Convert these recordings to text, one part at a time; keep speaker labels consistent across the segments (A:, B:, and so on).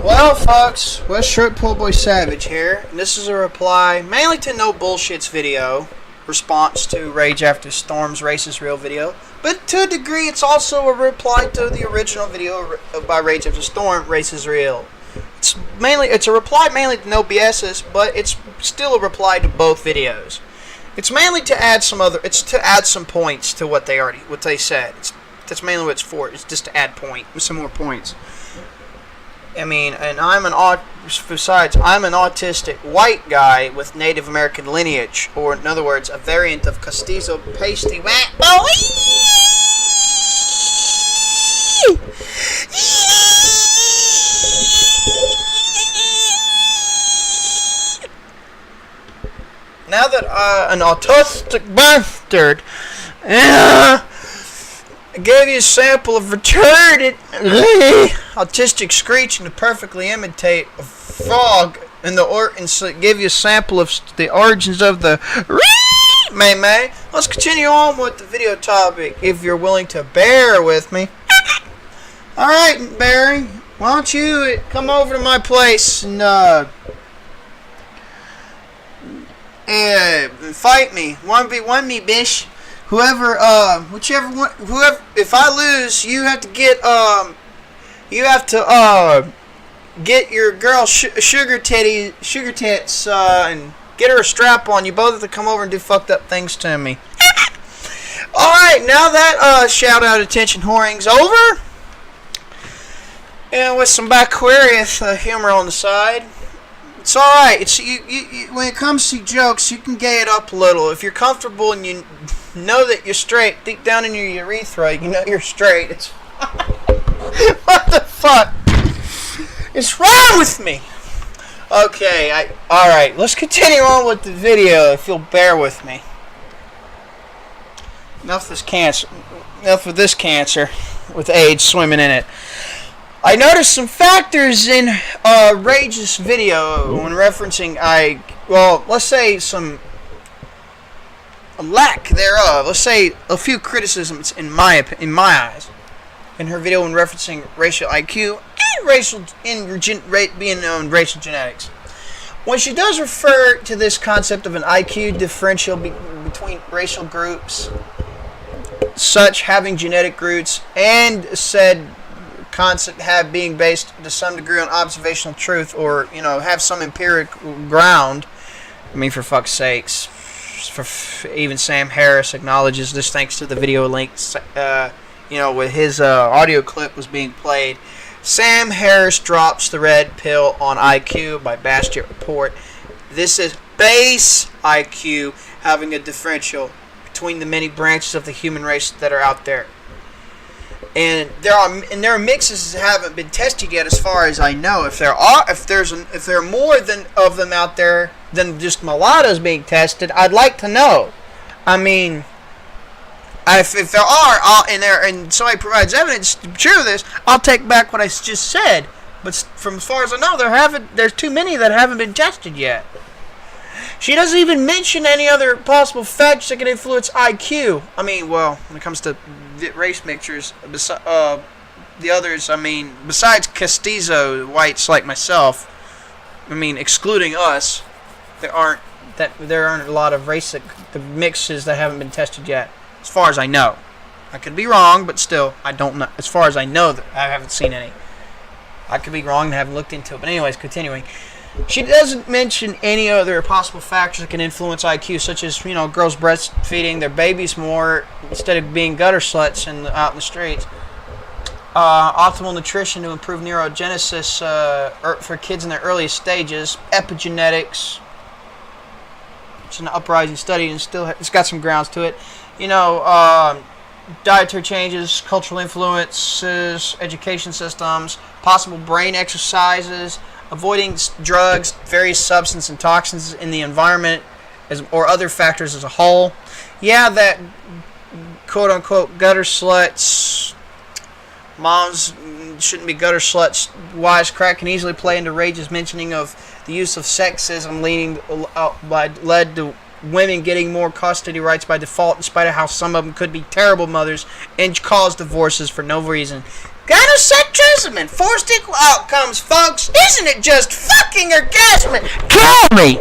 A: Well, folks, West Shirt Pull Boy Savage here, and this is a reply mainly to NoBullshit's video, response to RageAfterStorm's Race is Real video, but to a degree it's also a reply to the original video by RageAfterStorm, Race is Real. It's a reply mainly to No BS's, but it's still a reply to both videos. It's mainly to add some points to what they said. That's mainly what it's for. It's just to add some more points. I mean, and I'm an autistic white guy with Native American lineage, or in other words, a variant of Castizo pasty whack boy. Now that an autistic bastard I gave you a sample of retarded autistic screeching to perfectly imitate a frog and give you a sample of the origins of the may. Let's continue on with the video topic if you're willing to bear with me. Alright, Barry, why don't you come over to my place and fight me. 1v1 me, bish. Whoever, if I lose, you have to get your girl sugar tits, and get her a strap on. You both have to come over and do fucked up things to me. Alright, now that, shout out attention whoring's over, and with some Aquarius humor on the side, it's alright. When it comes to jokes, you can gay it up a little. If you're comfortable and you know that you're straight, deep down in your urethra, you know you're straight. It's what the fuck is wrong with me? Okay, alright, let's continue on with the video if you'll bear with me. Enough of this cancer with AIDS swimming in it. I noticed some factors in Rage's video when referencing let's say a lack thereof. Let's say a few criticisms in my eyes in her video when referencing racial IQ and being known racial genetics. When she does refer to this concept of an IQ differential between racial groups, such having genetic roots, and said concept being based to some degree on observational truth, or have some empirical ground. I mean, for fuck's sakes, even Sam Harris acknowledges this thanks to the video links. With his audio clip was being played. Sam Harris drops the red pill on IQ by BastiatReport. This is base IQ having a differential between the many branches of the human race that are out there. And there are mixes that haven't been tested yet, as far as I know. If there are more of them out there than just mulattoes being tested, I'd like to know. I mean, if there are, and somebody provides evidence to prove this, I'll take back what I just said. But from as far as I know, there's too many that haven't been tested yet. She doesn't even mention any other possible factors that can influence IQ. I mean, well, when it comes to race mixtures, the others, I mean, besides Castizo whites like myself, I mean, excluding us, there aren't a lot of the mixes that haven't been tested yet, as far as I know. I could be wrong, but still, I don't know. As far as I know, I haven't seen any. I could be wrong and haven't looked into it. But anyways, continuing. She doesn't mention any other possible factors that can influence IQ, such as, girls breastfeeding their babies more instead of being gutter sluts out in the streets. Optimal nutrition to improve neurogenesis for kids in their earliest stages. Epigenetics. It's an uprising study and it's got some grounds to it. Dietary changes, cultural influences, education systems, possible brain exercises, avoiding drugs, various substances and toxins in the environment, or other factors as a whole. Yeah, that quote-unquote gutter sluts, moms shouldn't be gutter sluts, wisecrack can easily play into Rage's mentioning of the use of sexism led to women getting more custody rights by default, in spite of how some of them could be terrible mothers and cause divorces for no reason. Gynocentrism and forced equal outcomes, folks. Isn't it just fucking orgasmic? Kill me!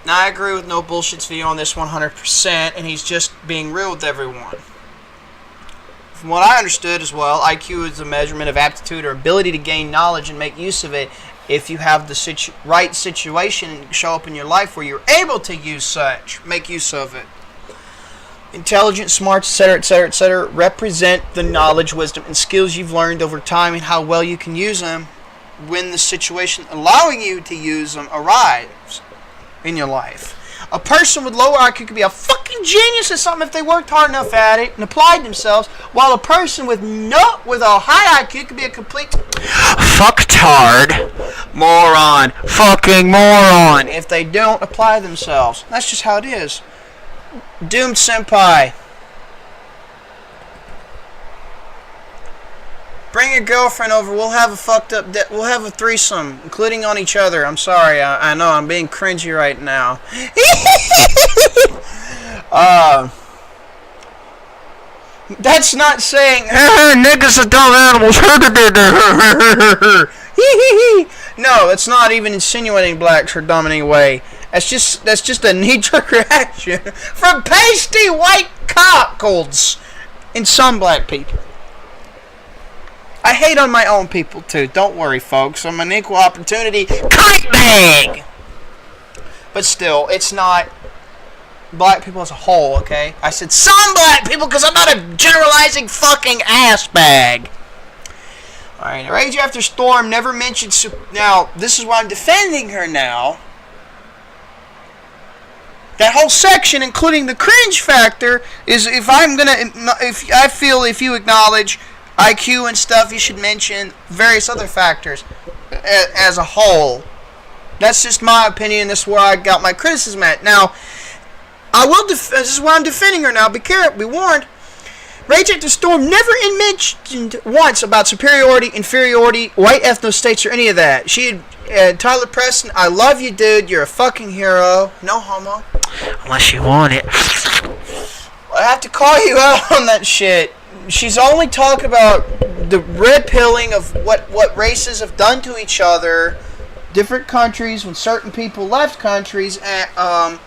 A: Now, I agree with NoBullshit's video on this 100%, and he's just being real with everyone. From what I understood as well, IQ is a measurement of aptitude or ability to gain knowledge and make use of it if you have the right situation show up in your life where you're able to make use of it. Intelligence, smarts, etc., etc., etc. represent the knowledge, wisdom, and skills you've learned over time and how well you can use them when the situation allowing you to use them arrives in your life. A person with low IQ could be a fucking genius at something if they worked hard enough at it and applied themselves, while a person with a high IQ could be a complete fucktard, moron, fucking moron if they don't apply themselves. That's just how it is. Doomed Senpai. Bring your girlfriend over. We'll have a we'll have a threesome, including on each other. I'm sorry. I know I'm being cringy right now. That's not saying niggas are dumb animals. No, that's not even insinuating blacks are dumb in any way. That's just a knee-jerk reaction from pasty white cockles in some black people. I hate on my own people too. Don't worry, folks. I'm an equal opportunity cunt bag. But still, it's not black people as a whole, okay? I said some black people because I'm not a generalizing fucking ass bag. Alright, RageAfterStorm never mentioned... Now, this is why I'm defending her now. That whole section, including the cringe factor, is if you acknowledge IQ and stuff, you should mention various other factors as a whole. That's just my opinion. That's where I got my criticism at. Now, this is why I'm defending her now. Be warned. RageAfterStorm never mentioned once about superiority, inferiority, white ethno-states, or any of that. She had, Tyler Preston, I love you, dude. You're a fucking hero. No homo. Unless you want it. I have to call you out on that shit. She's only talking about the red pilling of what races have done to each other, different countries, when certain people left countries, and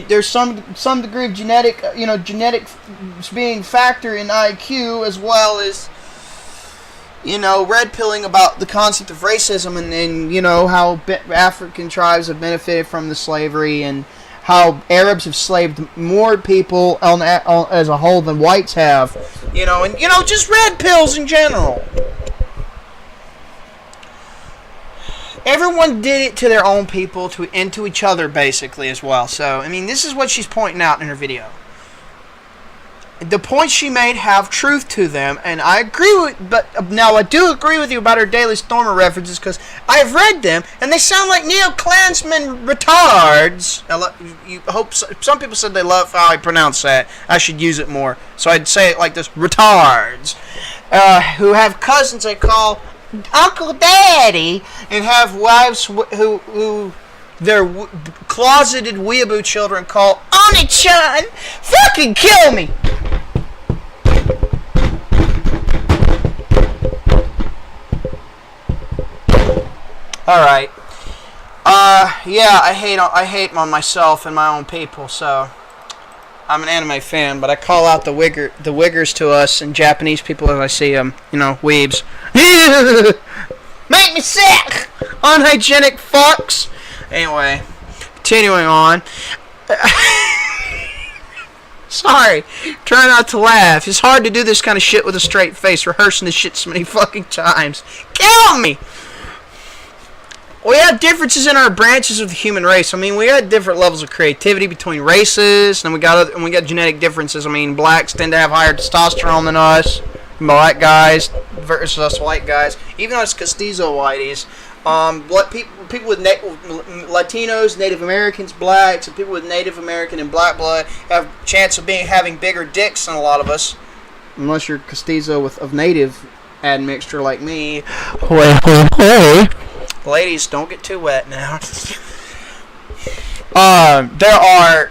A: there's some degree of genetics being factor in IQ, as well as red pilling about the concept of racism, and how African tribes have benefited from the slavery, and how Arabs have slaved more people as a whole than whites have, just red pills in general. Everyone did it to their own people and to each other, basically, as well. So, I mean, this is what she's pointing out in her video. The points she made have truth to them, and I agree with. But now I do agree with you about her Daily Stormer references, because I've read them, and they sound like neo-Klansmen retards. I hope some people said they love how I pronounce that. I should use it more, so I'd say it like this: retards, who have cousins they call Uncle Daddy, and have wives who their closeted weeaboo children call Oni-chan. Fucking kill me. Alright. Yeah, I hate on myself and my own people, so I'm an anime fan, but I call out the wiggers to us and Japanese people as I see them, weebs. Make me sick! Unhygienic fucks! Anyway, continuing on. Sorry, try not to laugh. It's hard to do this kind of shit with a straight face, rehearsing this shit so many fucking times. Kill me! We have differences in our branches of the human race. I mean, we got different levels of creativity between races, and we got genetic differences. I mean, blacks tend to have higher testosterone than us, black guys versus us white guys. Even us Castizo whiteys, people with Latinos, Native Americans, blacks, and people with Native American and black blood have a chance of having bigger dicks than a lot of us, unless you're Castizo of Native admixture like me. Ladies, don't get too wet now. There are,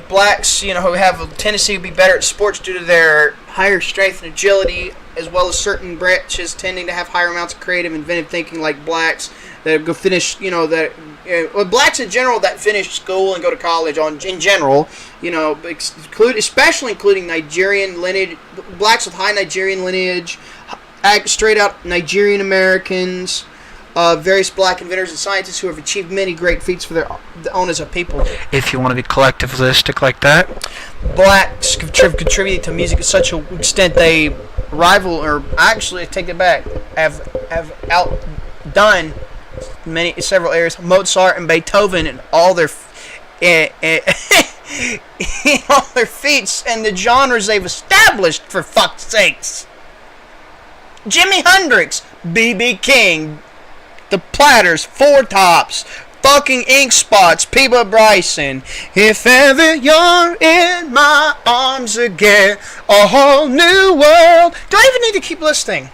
A: blacks, who have a tendency to be better at sports due to their higher strength and agility, as well as certain branches tending to have higher amounts of creative, inventive thinking, like blacks that go finish, blacks in general that finish school and go to college in general, especially including Nigerian lineage, blacks with high Nigerian lineage, straight out Nigerian Americans, various black inventors and scientists who have achieved many great feats for their own as a people.
B: If you want to be collectivistic like that.
A: Blacks contributed to music to such an extent they rival, or actually, take it back, have outdone several areas, Mozart and Beethoven and all their all their feats and the genres they've established, for fuck's sakes. Jimi Hendrix, B.B. King, The Platters, Four Tops, fucking Ink Spots, Peeba Bryson. If ever you're in my arms again, a whole new world. Do I even need to keep listing?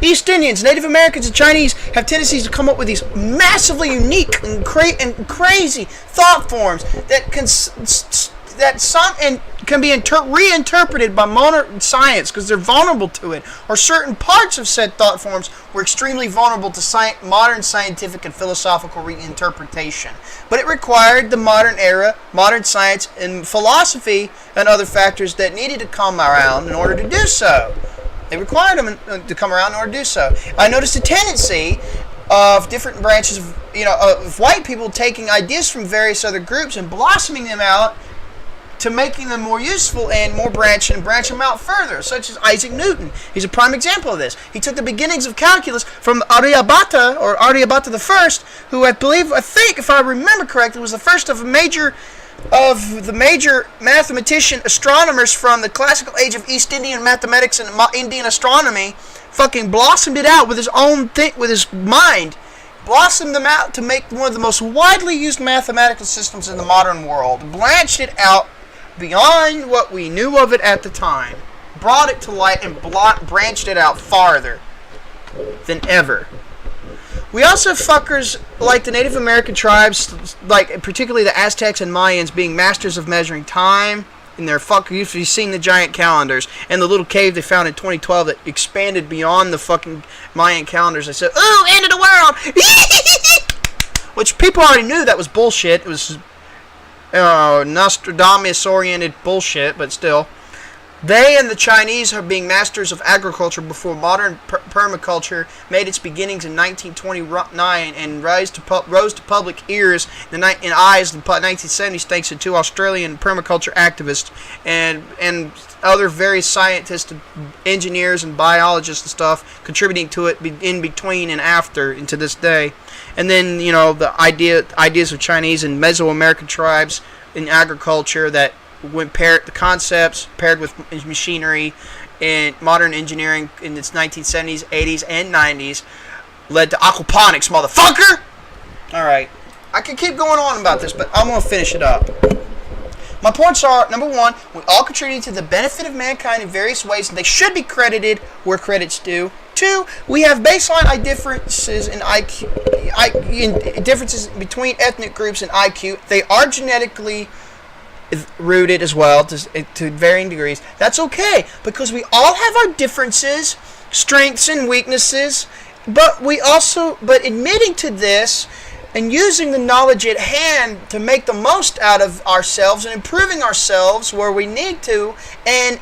A: East Indians, Native Americans, and Chinese have tendencies to come up with these massively unique and crazy thought forms that can be reinterpreted by modern science because they're vulnerable to it, or certain parts of said thought forms were extremely vulnerable to modern scientific and philosophical reinterpretation. But it required the modern era, modern science, and philosophy and other factors that needed to come around in order to do so. They required them to come around in order to do so. I noticed a tendency of different branches of white people taking ideas from various other groups and blossoming them out to making them more useful and more branch them out further, such as Isaac Newton. He's a prime example of this. He took the beginnings of calculus from Aryabhata the First, who I think, if I remember correctly, was the first of the major mathematician astronomers from the classical age of East Indian mathematics and Indian astronomy. Fucking blossomed it out with his own with his mind. Blossomed them out to make one of the most widely used mathematical systems in the modern world. Blanched it out beyond what we knew of it at the time. Brought it to light and branched it out farther than ever. We also have fuckers like the Native American tribes, like particularly the Aztecs and Mayans, being masters of measuring time. And they're you've seen the giant calendars and the little cave they found in 2012 that expanded beyond the fucking Mayan calendars. They said, "Ooh, end of the world," which people already knew that was bullshit. It was Nostradamus-oriented bullshit, but still. They and the Chinese are being masters of agriculture before modern permaculture made its beginnings in 1929 and rose to public ears and eyes in the 1970s, thanks to two Australian permaculture activists and other various scientists, engineers, and biologists and stuff contributing to it in between and after and to this day. And then the ideas of Chinese and Mesoamerican tribes in agriculture that when the concepts paired with machinery and modern engineering in its 1970s, 80s, and 90s led to aquaponics, motherfucker! Alright, I can keep going on about this, but I'm going to finish it up. My points are, number one, we all contributed to the benefit of mankind in various ways, and they should be credited where credit's due. Two, we have baseline differences in IQ, differences between ethnic groups in IQ. They are genetically rooted as well to varying degrees. That's okay, because we all have our differences, strengths and weaknesses, but admitting to this and using the knowledge at hand to make the most out of ourselves and improving ourselves where we need to, and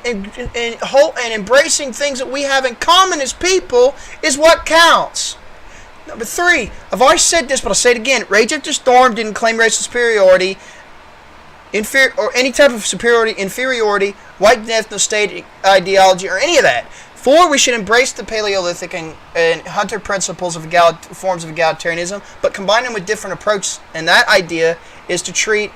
A: embracing things that we have in common as people is what counts. Number three, I've already said this, but I'll say it again. RageAfterStorm didn't claim racial superiority, or any type of superiority, inferiority, white ethno-state ideology, or any of that. Four, we should embrace the Paleolithic and hunter principles of forms of egalitarianism, but combine them with different approaches. And that idea is to treat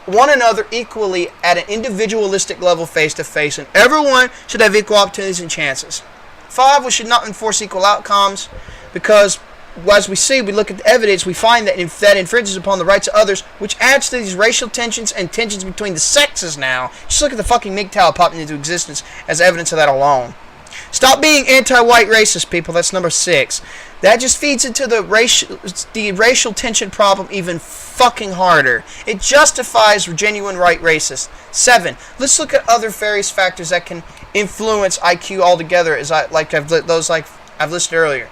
A: one another equally at an individualistic level, face to face, and everyone should have equal opportunities and chances. Five, we should not enforce equal outcomes, because as we look at the evidence, we find that that infringes upon the rights of others, which adds to these racial tensions and tensions between the sexes now. Just look at the fucking MGTOW popping into existence as evidence of that alone. Stop being anti-white racist, people. That's number 6. That just feeds into the racial tension problem even fucking harder. It justifies genuine right racists. 7. Let's look at other various factors that can influence IQ altogether, as I've listed earlier.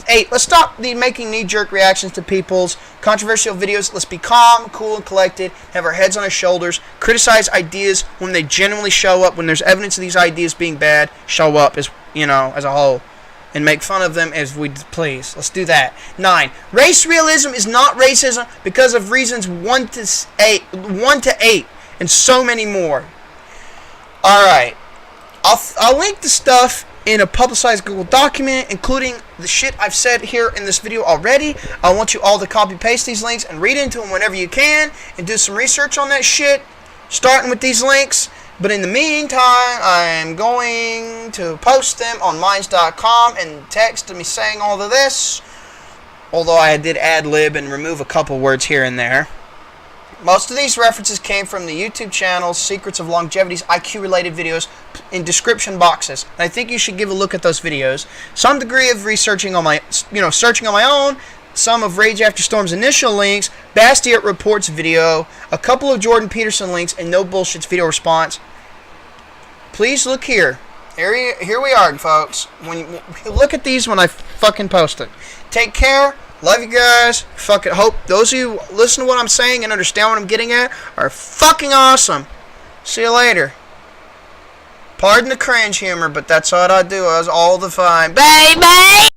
A: 8. Let's stop making knee-jerk reactions to people's controversial videos. Let's be calm, cool, and collected. Have our heads on our shoulders. Criticize ideas when they genuinely show up. When there's evidence of these ideas being bad, show up as a whole. And make fun of them as we please. Let's do that. 9. Race realism is not racism because of reasons 1 to 8, and so many more. Alright. I'll link the stuff in a publicized Google document, including the shit I've said here in this video already. I want you all to copy-paste these links and read into them whenever you can, and do some research on that shit, starting with these links. But in the meantime, I'm going to post them on minds.com and text me saying all of this. Although I did ad-lib and remove a couple words here and there. Most of these references came from the YouTube channel Secrets of Longevity's IQ-related videos in description boxes. And I think you should give a look at those videos. Some degree of searching on my own. Some of RageAfterStorm's initial links, BastiatReport's video, a couple of Jordan Peterson links, and NoBullshit's video response. Please look here. Here we are, folks. Look at these when I fucking post it. Take care. Love you guys. Fucking hope those of you who listen to what I'm saying and understand what I'm getting at are fucking awesome. See you later. Pardon the cringe humor, but that's what I do. I was all the time. Baby!